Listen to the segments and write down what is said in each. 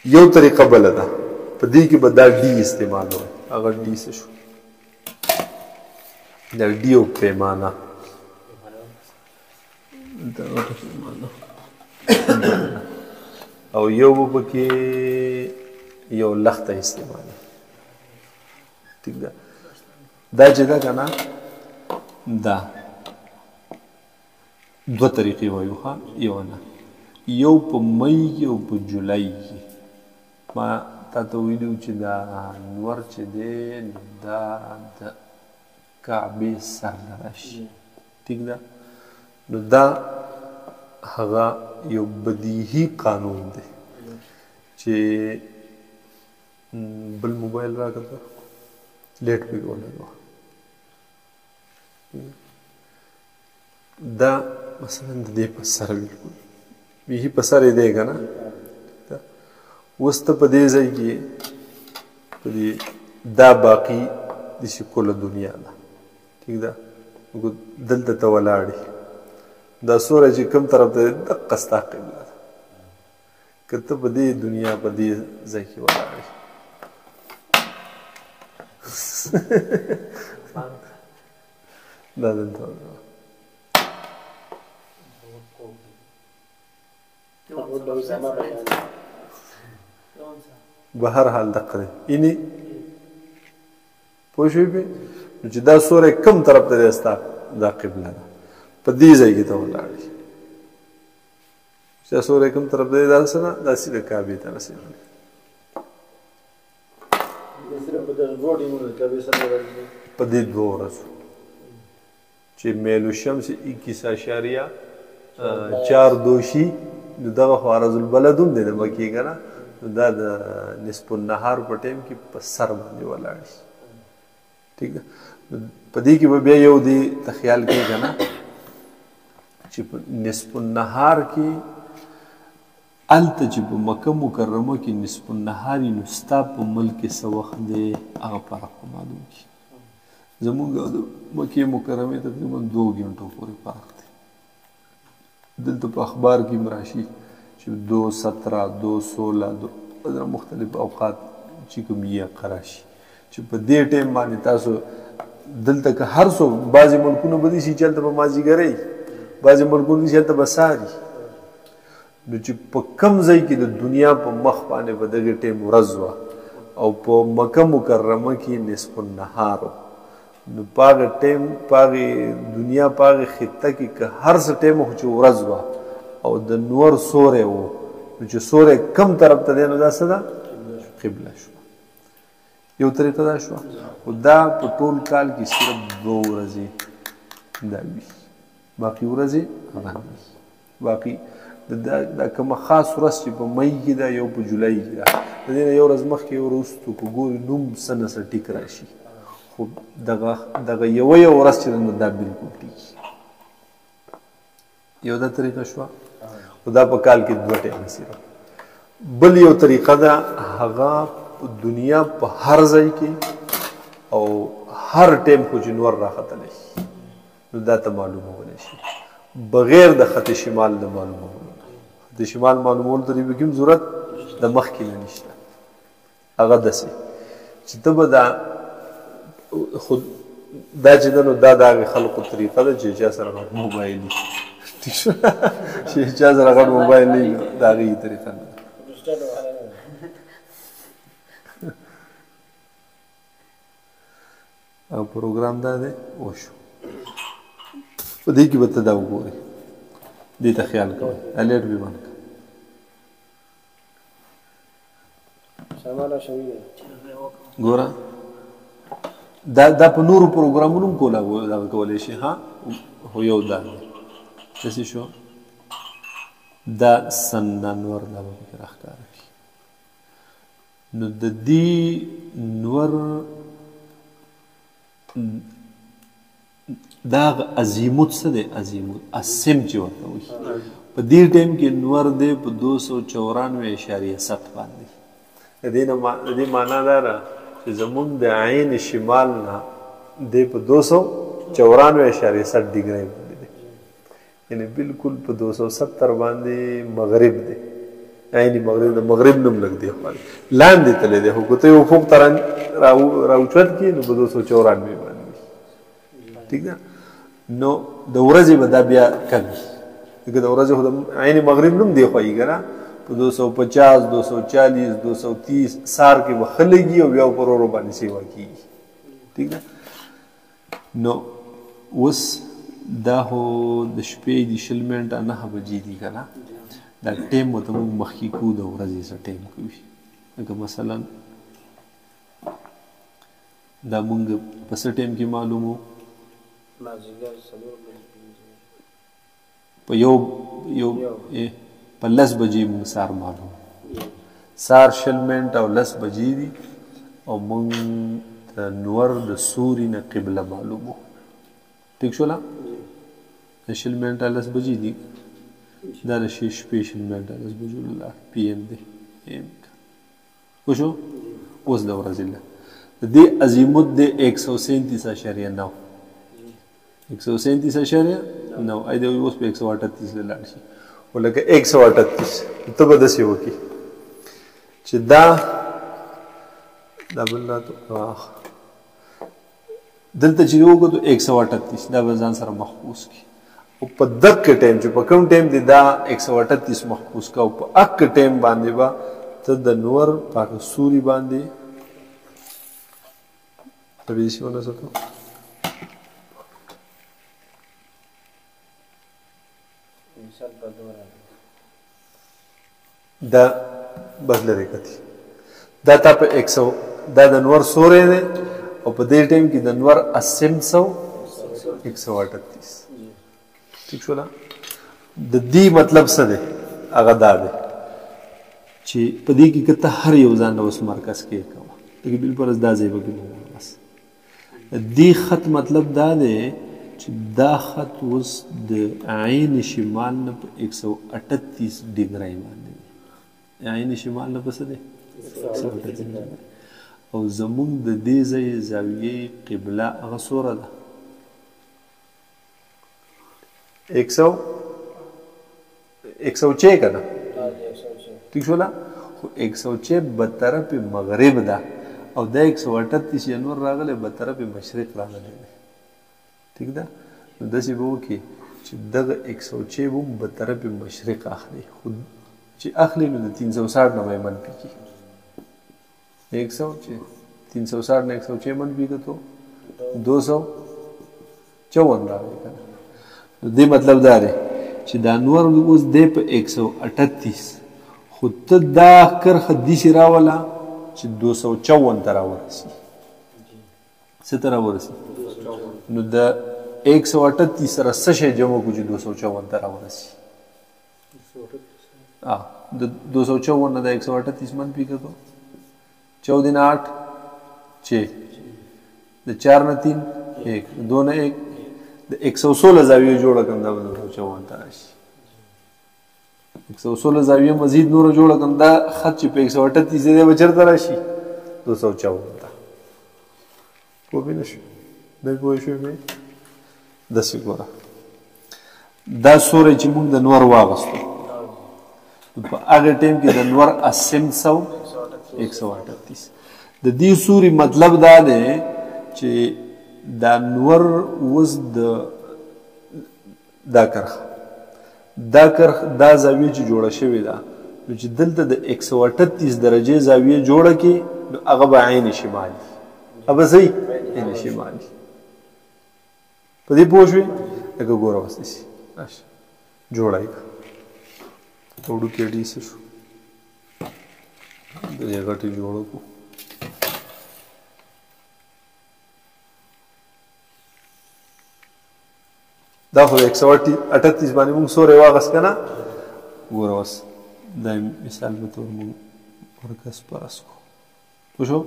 یو طریقه بله ده په دې کې به دا ډي استعمالوئ هغه ډي څه شو دا ډي یو پیمانه او یو به پکې یو لخته استعمالوئ ٹھیک ده دا چې ده که نه دا دوه طریقې وایو ښه یو نه یو په می کې او په جولای کې ما تا ته ویلي و چې دا نور چې دی دا د کعبې سر نه راشي ټیک ده نو دا هغه یو بدیهي قانون دی چې بل موبایل راکړه لیټ پکې ولګوه دا مثلا د دې په سر بالکل بیخي په سر یې دی که نه اوس ته په دې ځای کې په دې دا باقي داسې کله دنیا ده ټیک ده دلته ته ولاړې دا سوری چې کوم طرف ته دی دقه ستا قبله ده که ته په دې دنیا په دې ځای کې ولاړې دا دلته ولاړه به هر حال دقه دی اینې پوه شوې پې نو چې دا سوری کوم طرف ته دی ستا دا قبله ده په دې ځای کې ته ولاړې چې دا سوری کوم طرف ته دی دا څه نه دا سیده کعبې ته رسېدلی په دې دوه ورځو چې میل الشمس 21.4 دوشي نو دغه خو عرض البلد هم دی د مکې که نه نو دا د نصف النهار په ټایم کې په سر باندې ولاړ شي ټیک ده په دې کې به بیا یو دې ته خیال کوي که نه چې په نصف النهار کې هلته چې په مکه مکرمه کې نصف النهار وي نو ستا په ملک کې څه وخت دی هغه فرق به معلوم کړي زمونږ د مکې مکرمې تقریبا 2 غنټو پورې فرق دی دلته په اخبار کې هم راشي چې 2:17 2:16 مختلف اوقات چې کوم یې راشي چې په دې ټایم باندې تاسو دلته که هر څوک بعضې ملکونه به دي چې هلته به مازدیګرۍ بعضې ملکونه دي چې هلته به ساري نو چې په کم ځای کې د دنیا په مخ باندې به دغې ټایم ورځ وه او په مکه مکرمه کې نصف النهار نو په هغه ټایم په هغې دنیا په هغې خطه کې که هر څه ټایم خو چې ورځ وه او د نور سوری و نو چې سوری کم طرف ته دی نو دا څه ده قبله شوه یو طریقه دا شوه خو دا په ټول کال کې صرف 2 ورځې دا وي باقي ورځې هغه نه وي باقي دا کومه خاص ورځ چې په مۍ کې ده یو په جولای کې ده د دې نه یو ورځ مخکې وروستو که ګوري نوم څه نه څه ټیک راشي خو دغه یوه ورځ چې ده نو دا بالکل ټیک یو دا طریقه شوه خو دا په کال کې 2 ټایمه صرف بل یو طریقه ده هغه دنیا په هر ځای کې او هر ټایم خو چې نور راختلی شي نو دا ته معلومولی شي بغیر د خط شمال د معلومولو خط شمال معلومولو ته د یوه کوم ضرورت د مخکې نه نشته هغه داسې چې ته به دا خو دا چې ده نو دا د هغې خلقو طریقه ده چې چا سره غټ موبایل وي ټیک شو چې چا سره غټ موبایل نه وي د هغې طریقه نه ده او پروګرام دا دی وشو په دې کې به ته دا وګورې دې ته خیال کوئ الرټ به بند کړه ګوره دا په نورو پروګرامونو هم دغه کولی شي ها خو یو دا دی داسې شو دا سنانور دا به پکې راښکاره کړي نو د دې نور دا عظیمت څه دی عظیمت اسم چې ورته وایي په دې ټایم کې نور دی په 294.7 باندې د دې معنا دا ده چې زمونږ د عین شمال نه دی په 294.7 ډیګرۍ باندې دی یعنې بالکل په 270 باندې مغرب دی عین مغرب د مغرب نوم لګ دی خو لاندې تللی دی خو که ته یې افق ته راوچت کړي نو په 294 باندې ټیک ده نو د ورځې به دا بیا کم وي ځکه د ورځې خو د عین مغرب نوم دی خوایي که نه په 250 240 230 سار کې به ښه لګي او بیا پر ورو باندې سیوا کېږي ټیک ده نو اوس دا خو د شپې د 20 منټه 9 بجې دي که نه دا ټیم ورته موږ مخکې کوو د ورځې څه ټیم کوي لکه مثلا دا موږ په څه ټیم کې معلومو په یو په 10 بجې موږ سار معلوم سار 20 منټه او 10 بجې دي او موږ د نور د سوري نه قبله معلومو ټیک شوله 20 منټه 10 بجې دي دا د شپې 20 منټه 10 بجې له پی ایم دی وشو اوس د ورځې له د دې عظیمت د 137.9 137.9 ای د اوس په 138 لاړ شي ولکه 138 ته به داسې وکړي چې دا بل راته دلته چې وګورو 138 دا به ځان سره محفوظ کړي او په دغه ټایم چې په کوم ټایم دی دا 138 محفوظ کا او په اک ټایم باندې با ته د نور پاک سوري باندې تبي شي ونه ساتو دا بس لري کتي دا تا په 100 دا د نور سورې دی او په دې ټایم کې د نور 138 ٹھیک شو لا د دې مطلب څه دی هغه دا دی چې په دې کې کته هر یو ځان اوس مرکز کې کوه دغه بل پر دا ځای وګورئ بس دې خط مطلب دا دی چې دا خط اوس د عین شمال نه په 138 ډیګري باندې عین شمال نه پس دی او زمونږ د دې ځای زاویې قبله هغه سوره ده 106 که نه ٹھیک شو لا خو 106 بطرف مغرب ده او دا 138 نور راغلی بطرف مشرق راغلی دی ٹھیک ده نو داسې به وکړي چې دغه 106 به هم بطرف مشرق اخلي خو چې اخلي نو د 360 نه به یې منفي کړي 360 نه 106 منفي که تو 254 راغلی که نه دې مطلب دا دی چې دا نور اوس دی په 138 خو ته دا کرښه داسې راوله چې 254 ته راورسي څه ته راورسي نو د 138 سره څه شی جمع کړو چې 254 ته راورسي د 254 نه د 138 منفي کړو 14 نه 8 6 د 4 نه 3 1 2 نه 1 د 116 زاویه جوړه کړم دا 254 ته راشي 116 زاویه مزید نور جوړه کړم دا خط چې په 138 دی به چېرته راشي 254 ته پوه مې نه شو نه پوه شوې مې داسې ګوره دا سوری چې موږ د نور واغستو په هغه ټایم کې د نور 138 د دې سوري مطلب دا دی چې دا نور اوس دا کرښه دا زاویه چې جوړه شوې ده نو چې دلته د 138 درجې زاویه جوړه کړي نو هغه به عین شمالي هغه صحیح عین شمالي په دې پوه شوې لکه ګوره اوس داسې جوړه یې وړو کې ډي څه شو د دې غټې جوړه کړو دا خو 138 باندې موږ سورې واغست که نه ګوره اوس دا مثال په طور موږ مرکز پرس کړو پوه شو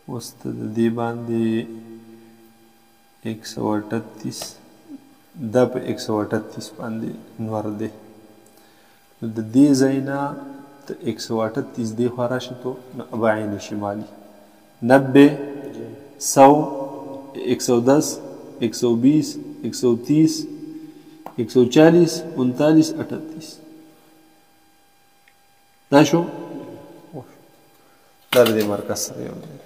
اوس ته د دې باندې 138 دا په 138 باندې نور دی نو د دې ځای نه ته 138 دې خوا راشي تو نو اب عین شمالي 90 100 110 120 130 140 39 38 دا شو دا د دې مرکز سره یو دی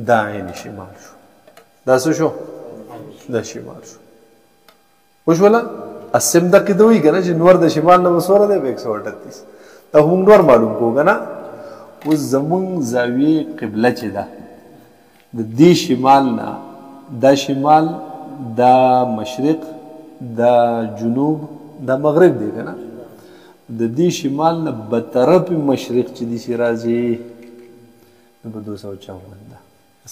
دا عین شمال شو دا څه شو دا شمال شو وشوله السم دقې ته وایي که نه چې نور د شمال نه به څومره دی په 138 دا خو موږ نور معلوم کوو که نه اوس زمونږ زاویې قبله چې ده د دې شمال نه دا شمال دا مشرق دا جنوب دا مغرب دی که نه د دې شمال نه بطرف مشرق چې دي چې راځي په 254 ده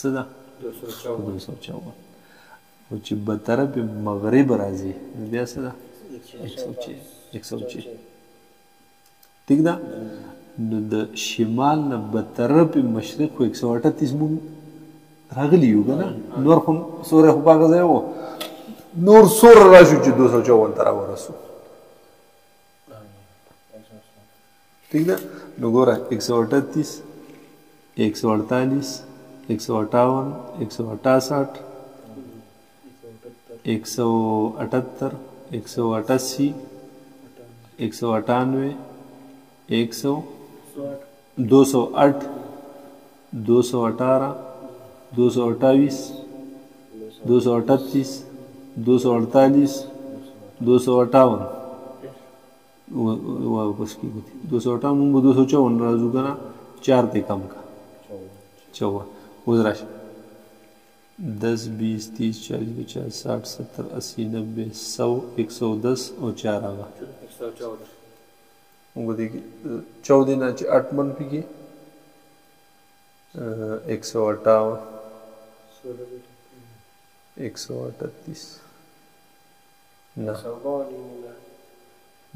څه ده 254 او چې بطرف مغرب راځي نو بیا څه ده 106 ټیک ده نو د شمال نه بطرف مشرق خو 138 مونږ راغلي یو که نه نور خو سوری خو په هغه ځای و نور سوره راشو چې 254 ته راورسو ٹھیک ده نو ګوره 138 148 158 168 178 188 198 100 208 218 228 238 248 258 واپس کی گئی 258 مونږ 254 راځو که نه 4 ته کم کا 54 اوس راشه 10 20 30 40 50 60 70 80 90 100 110 او 4 هغه 114 مونږ دې 14 نه چې 8 منفي کې 158 138 نه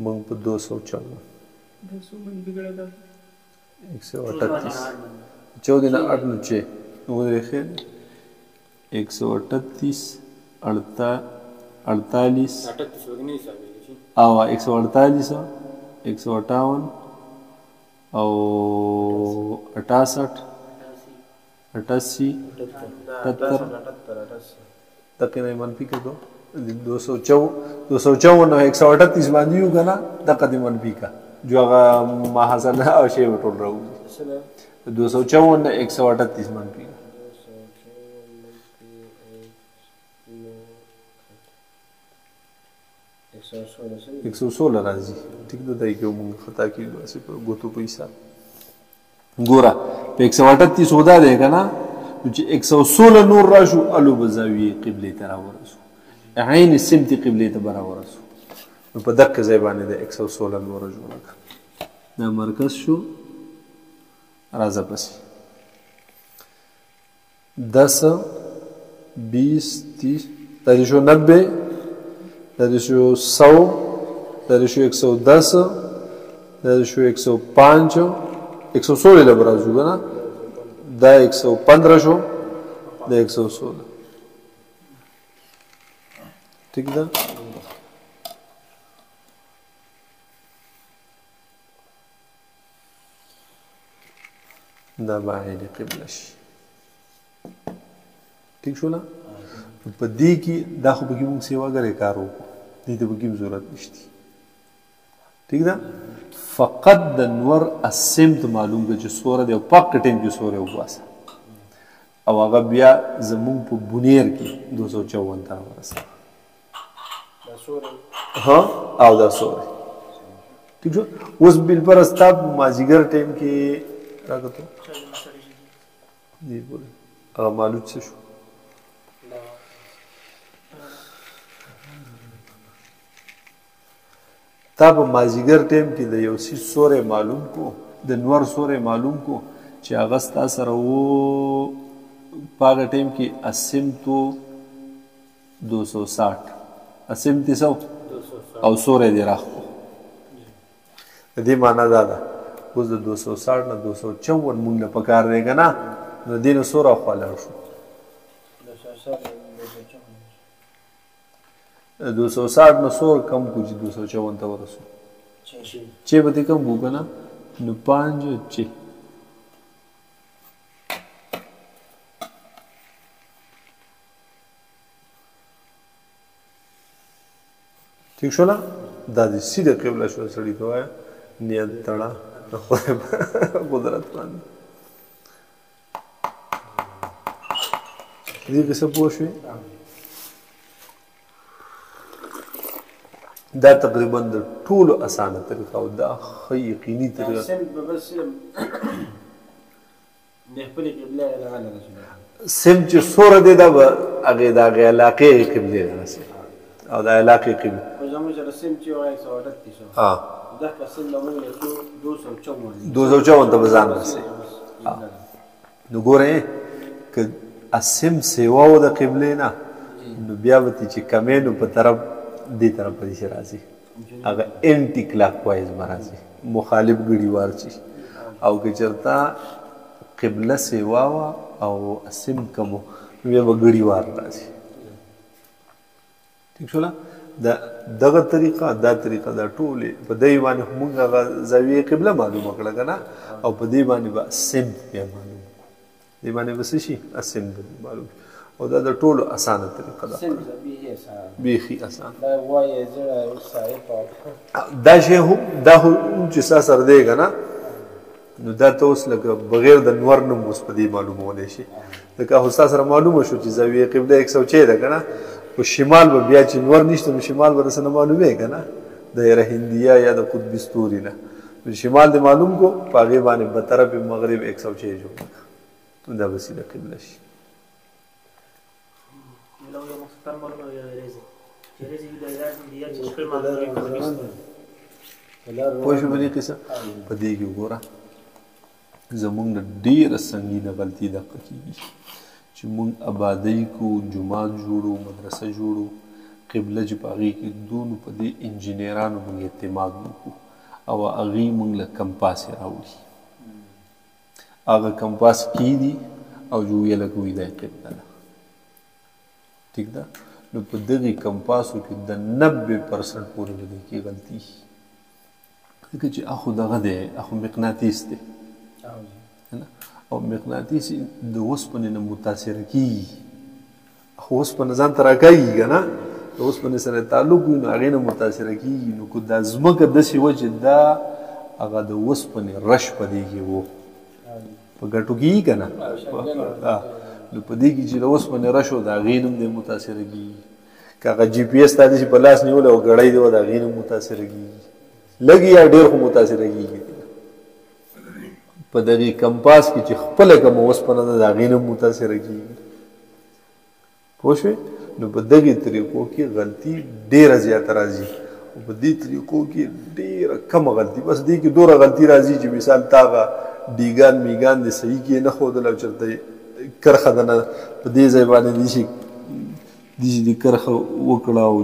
مونږ په 254 138 14 نه 8 نه چې وګورئ خیر 138 48 او 148 158 او 68 88 78 دقیقه نه منفي کړو 254 نه 138 باندې یو کنه دغه دې منفي کا جو هغه محاصله او شی ټول راوځي 254 نه 138 منفي 116 راځي ټیک ده دای کوم خطا کیږي واسه په ګوتو پیسا ګورا په 138 ودا ده کنه چې 116 نور راشو الو بزاویه قبله ته راورسو عین سمت قبله ته راورسو په دقه ځای باندې ده 116 نور جوړه دا مرکز شو راځه پس 10 20 30 دا شو 90 دا شو 100 دا شو 110 دا شو 105 116 له برازو کنه دا 115 شو دا 116 ٹھیک ده دا باندې قبله شي ٹھیک شو نه په دې کې دا خو به کې موږ سیواګرې کار وکړو دې ته به کې ضرورت نشته ٹھیک ده فقط د نور السمت معلوم که چې سوره دی او پاک ټیم کې سوره وباسه او هغه بیا زمونږ په بونیر کې 254 ته ورسه ها او دا سوره ٹھیک شو اوس بالپرستا مازیګر ټیم کې راغته دی بوله هغه معلوم څه شو تا په مازیګر ټیم کې د یو سی سوره معلوم کو د نور سوره معلوم کو چې هغه ستا سره وو په هغه ټیم کې اسمتو 260 اسمتي سو او سوره دی راخو د دې معنا دا ده اوس د 260 نه 254 مونږ له پکار دی که نه نو دې نه سوره خوالاړ شو 260 نه سور کم کو چې 254 ته ورسو چې به دې کم کو که نه نو 5 چې ٹھیک شو نا دا دې سیده قبله شو سړي ته وایه نیت تړه د خدای په قدرت باندې دې کې څه پوه شوې دا تقریبا د ټولو اسانه طریقه او دا ښه یقیني طریقه سم چې سوره دی دا به هغې د هغې علاقې قبلې ته رسي او د علاقې قبلې دو سو چون ته به ځان رسي نو ګورئ که اسم سیوا و د قبلې نه نو بیا به چې کمې نو په طرف دې طرف پسې شي راځي هغه انټي کلاک وایز به راځي مخالف ګړیوار شي او که چېرته قبله سیوا وه او اسم کم و نو بیا به ګړیوار راځي ټیک شوله دغه طریقه دا طریقه دا ټولې په دې باندې موږ هغه زاویې قبله معلومه کړه که نه او په دې باندې به اسم بیا معلوم دې باندې به څه شي اسم معلوم او دا د ټولو اسانه طریقه ده بیخي اسان دا شی هم دا هم چې ستا سره دی که نه نو دا ته اوس لکه بغیر د نور نه اوس په دې معلومولی شي لکه خو ستا سره معلومه شو چې زاویې قبله 106 ده که نه خو شمال به بیا چې نور نشته نو شمال به درسه نه معلومې که نه دایره هندیه یا د قطبي ستوري نه نو شمال دې معلوم کو په هغې باندې به طرف مغرب 106 جوړ نو دا به سیده قبله شي پوه شو په دې قصه په دې کې وګوره زمونږ نه ډېره سنګینه غلطي دغه کېږي چې مونږ آبادۍ کو جومات جوړو مدرسه جوړو قبله چې په هغې کې دونو په دې انجینرانو مونږ اعتماد وکړو او هغې مونږ له کمپاس یې راوړي هغه کمپاس کېږدي او جو یې لکه وایي دا یې قبله ده ٹھیک ده نو په دغې کمپاسو کې د 90% پورې به دې کې غلطي ځکه چې اخو دغه دی اخو مقناطیس دی او مقناطیس د اوسپنې نه متاثره کېږي خو اوسپنه ځان ته راکاږي که نه د اوسپنې سره تعلق وي نو هغې نه متاثره کېږي نو که دا ځمکه داسې وه چې دا هغه د اوسپنې رش په دې کې و په ګټو کېږي که نه نو په دې کې چې د اوسپنې رش و د هغې نه هم دی متاثره کېږي که هغه جي پي ایس تا داسې په لاس نیولی او ګړی دی و د هغې نه هم متاثره کېږي لږ یا ډېر خو متاثره کېږي په دغې کمپاس کې چې خپله کومه اوسپنه ده د هغې نه متاثره کېږي پوه شوې نو په دغې طریقو کې غلطي ډېره زیاته راځي او په دې طریقو کې ډېره کمه غلطي بس دې کې دومره غلطي راځي چې مثال تا هغه ډیګان میګان د صحیح کې نه ښودل او چېرته کرښه ده نه په دې ځای باندې داسې دې کرښه وکړه او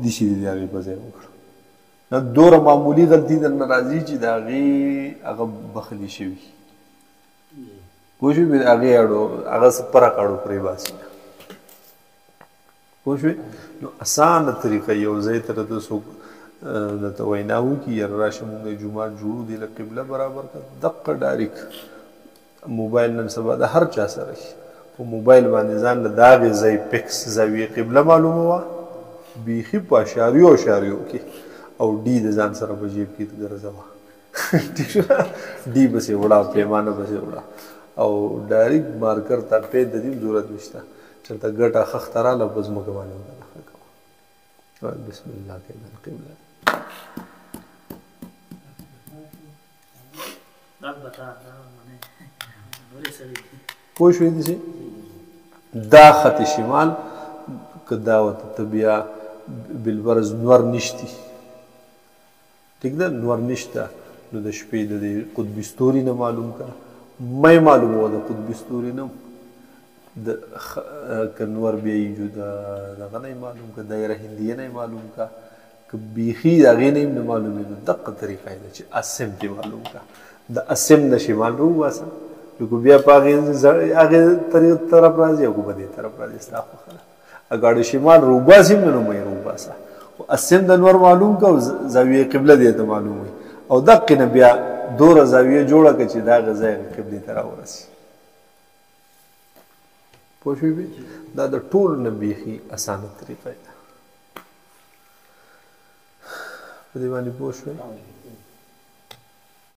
داسې دې د هغې په ځای وکړه دوره معمولی غلطي درنه راځي چې د هغې هغه بخلي شوي پوه شوې هغې هغه څه فرق اړو پرې باسي پوه شوې نو اسانه طریقه یو ځای ته راته څوک درته وینا وکړي یاره راشه مونږ جومات جوړو دې له قبله برابر کړه دقه ډایرک موبایل نن سبا د هر چا سره شي په موبایل باندې ځان له د هغې ځای پکس زاویې قبله معلومه وه بیخي په اشاریو کې او ډي د ځان سره په جیب کې ګرځوه ټیک شو ډي بسې وړه پیمانه بسې وړه او ډایرکټ مارکر ته پې د دې ضرورت نشته چېرته ګټه خښته راله په ځمکه باندې ونښه کوه بسم الله کېده قبله پوه شوې داسې دا خط شمال که دا ورته ته بیا بالفرض نور نشتي ٹھیک ده نور نشته نو د شپې د دې قطبي ستوري نه معلوم کړه مې معلوم وه د قطبي ستوري نه که نور بیا یې دغه نه یې معلوم کړه دایره هندیه نه یې معلوم کړه که بیخي د هغې نه یې نه معلومېدو دقه طریقه یې ده چې اسم دې معلوم کړه د اسم نه شمال راوباسه نو که بیا په هغې طرف راځي او که په دې طرف راځي ستا خوښه ده اګاړو شمال راوباسي نو مې راوباسه اسم د نور معلوم که او زاویې قبله دې ته معلوم وي او دقې نه بیا دوره زاویې جوړه کړه چې د هغه ځای قبلې ته راورسي پوه شوې دا د ټولو نه بیخي اسانه طریقه ده په دې باندې پوه شوئ